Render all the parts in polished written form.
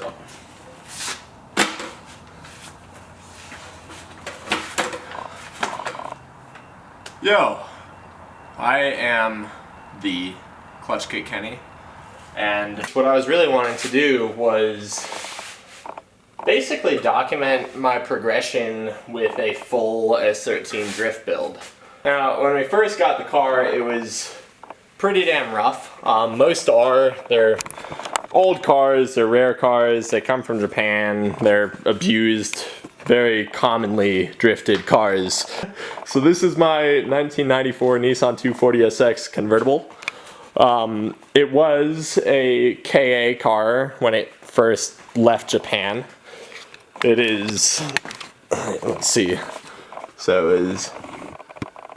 So. Yo, I am the Clutch Kit Kenny, and what I was really wanting to do was basically document my progression with a full S13 drift build. Now, when we first got the car, it was pretty damn rough. Most are. They're old cars, they're rare cars, they come from Japan, they're abused, very commonly drifted cars. So this is my 1994 Nissan 240SX convertible. It was a KA car when it first left Japan. It is, let's see, so it is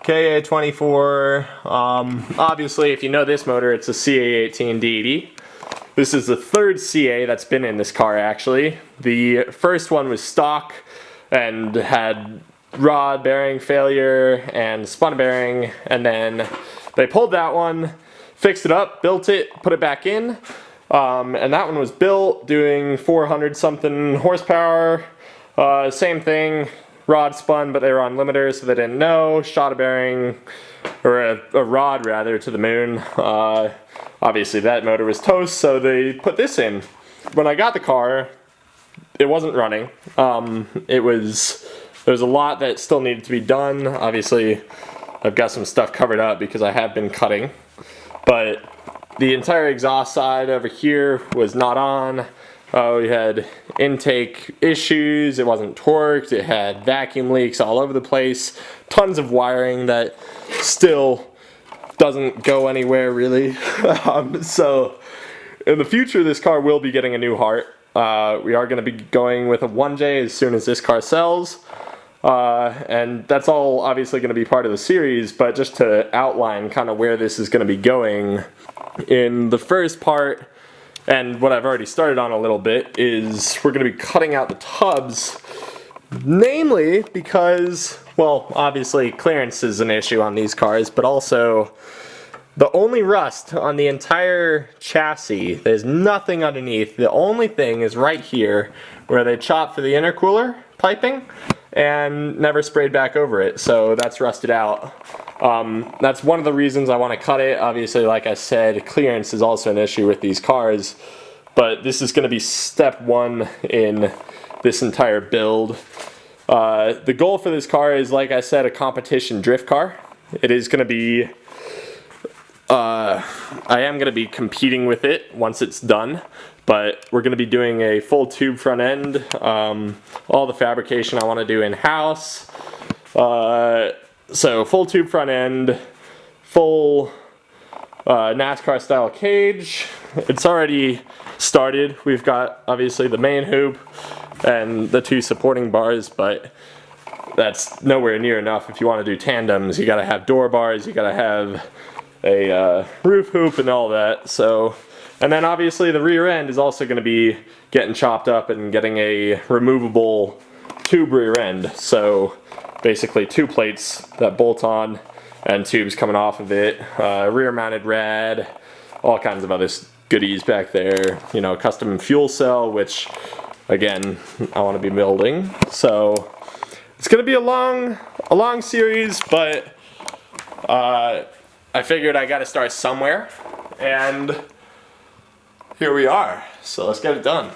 KA24. Obviously, if you know this motor, it's a CA18 D80. This is the third CA that's been in this car, actually. The first one was stock and had rod bearing failure and spun a bearing, and then they pulled that one, fixed it up, built it, put it back in, and that one was built doing 400 something horsepower. Same thing, rod spun, but they were on limiters, so they didn't know. Shot a bearing, or a rod rather, to the moon. Obviously that motor was toast, so they put this in. When I got the car, it wasn't running. There was a lot that still needed to be done. Obviously, I've got some stuff covered up because I have been cutting, but the entire exhaust side over here was not on. We had intake issues, it wasn't torqued, it had vacuum leaks all over the place, tons of wiring that still doesn't go anywhere really. So in the future this car will be getting a new heart. We are going to be going with a 1J as soon as this car sells. And that's all obviously going to be part of the series, but just to outline kind of where this is going to be going, in the first part, and what I've already started on a little bit, is we're going to be cutting out the tubs, namely because, well, obviously clearance is an issue on these cars, but also the only rust on the entire chassis, there's nothing underneath. The only thing is right here where they chopped for the intercooler piping and never sprayed back over it, so that's rusted out. That's one of the reasons I want to cut it. Obviously, like I said, clearance is also an issue with these cars, but this is going to be step one in this entire build. The goal for this car is, like I said, a competition drift car. It is going to be, I am going to be competing with it once it's done, but we're going to be doing a full tube front end. All the fabrication I want to do in-house. So full tube front end, full NASCAR style cage. It's already started. We've got obviously the main hoop and the two supporting bars, but that's nowhere near enough. If you want to do tandems, you got to have door bars, you got to have a roof hoop and all that. So, and then obviously the rear end is also going to be getting chopped up and getting a removable tube rear end. So basically two plates that bolt on and tubes coming off of it, rear mounted rad, all kinds of other goodies back there, you know, custom fuel cell, which again I want to be building. So it's gonna be a long series, but I figured I gotta start somewhere, and here we are, so let's get it done.